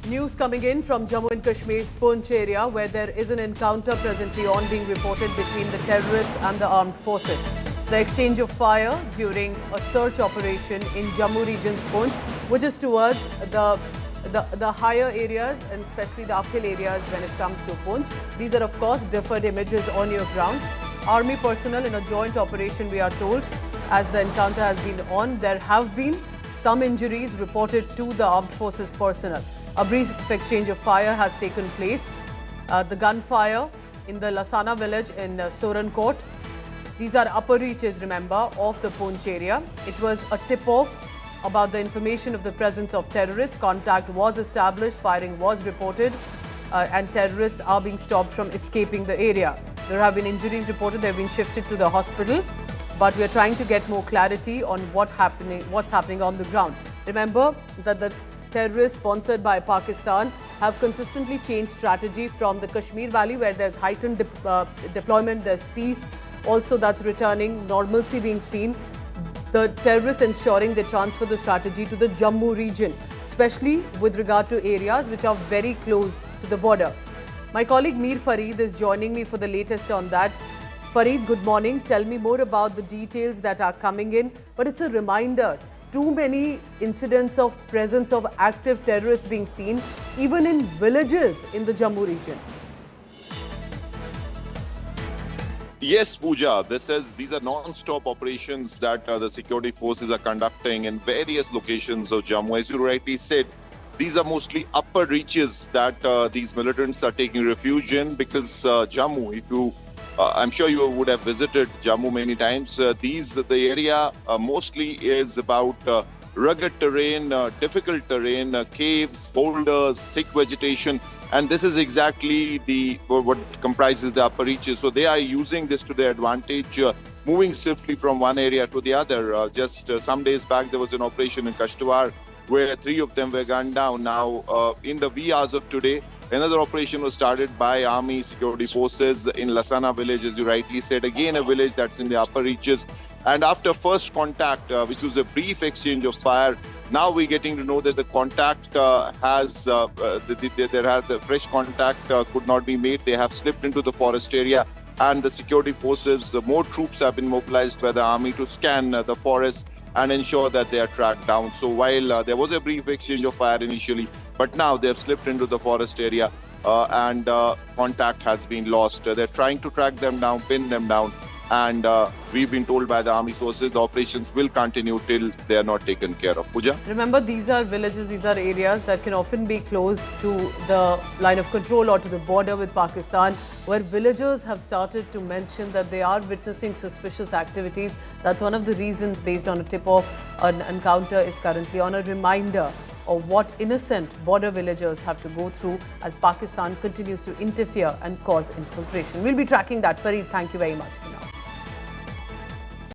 News coming in from Jammu and Kashmir's Poonch area, where there is an encounter presently on being reported between the terrorists and the armed forces. The exchange of fire during a search operation in Jammu region's Poonch, which is towards the higher areas and especially the uphill areas when it comes to Poonch. These are of course differed images on your ground. Army personnel in a joint operation, we are told, as the encounter has been on. There have been some injuries reported to the armed forces personnel. A brief exchange of fire has taken place. The gunfire in the Lasana village in Sorankot. These are upper reaches, remember, of the Poonch area. It was a tip-off about the information of the presence of terrorists. Contact was established, firing was reported, and terrorists are being stopped from escaping the area. There have been injuries reported. They have been shifted to the hospital, but we are trying to get more clarity on what's happening on the ground. Remember that the terrorists sponsored by Pakistan have consistently changed strategy from the Kashmir Valley, where there's heightened deployment, there's peace also that's returning, normalcy being seen. The terrorists ensuring they transfer the strategy to the Jammu region, especially with regard to areas which are very close to the border. My colleague Mir Farid is joining me for the latest on that. Farid, good morning. Tell me more about the details that are coming in. But it's a reminder, too many incidents of presence of active terrorists being seen, even in villages in the Jammu region. Yes, Pooja, these are non-stop operations that the security forces are conducting in various locations of Jammu. As you rightly said, these are mostly upper reaches that these militants are taking refuge in, because Jammu, I'm sure you would have visited Jammu many times. The area mostly is about rugged terrain, difficult terrain, caves, boulders, thick vegetation. And this is exactly what comprises the upper reaches. So they are using this to their advantage, moving swiftly from one area to the other. Just some days back, there was an operation in Kashtawar where 3 of them were gunned down. Now, in the wee hours of today, another operation was started by Army security forces in Lasana village, as you rightly said. Again, a village that's in the upper reaches. And after first contact, which was a brief exchange of fire, now we're getting to know that the contact the fresh contact could not be made. They have slipped into the forest area, and the security forces, more troops have been mobilized by the army to scan the forest and ensure that they are tracked down. So while there was a brief exchange of fire initially, but now they have slipped into the forest area and contact has been lost. They're trying to track them down, pin them down. And we've been told by the army sources the operations will continue till they are not taken care of. Pooja? Remember, these are villages, these are areas that can often be close to the line of control or to the border with Pakistan, where villagers have started to mention that they are witnessing suspicious activities. That's one of the reasons, based on a tip-off, an encounter is currently on, a reminder of what innocent border villagers have to go through as Pakistan continues to interfere and cause infiltration. We'll be tracking that. Farid, thank you very much for now.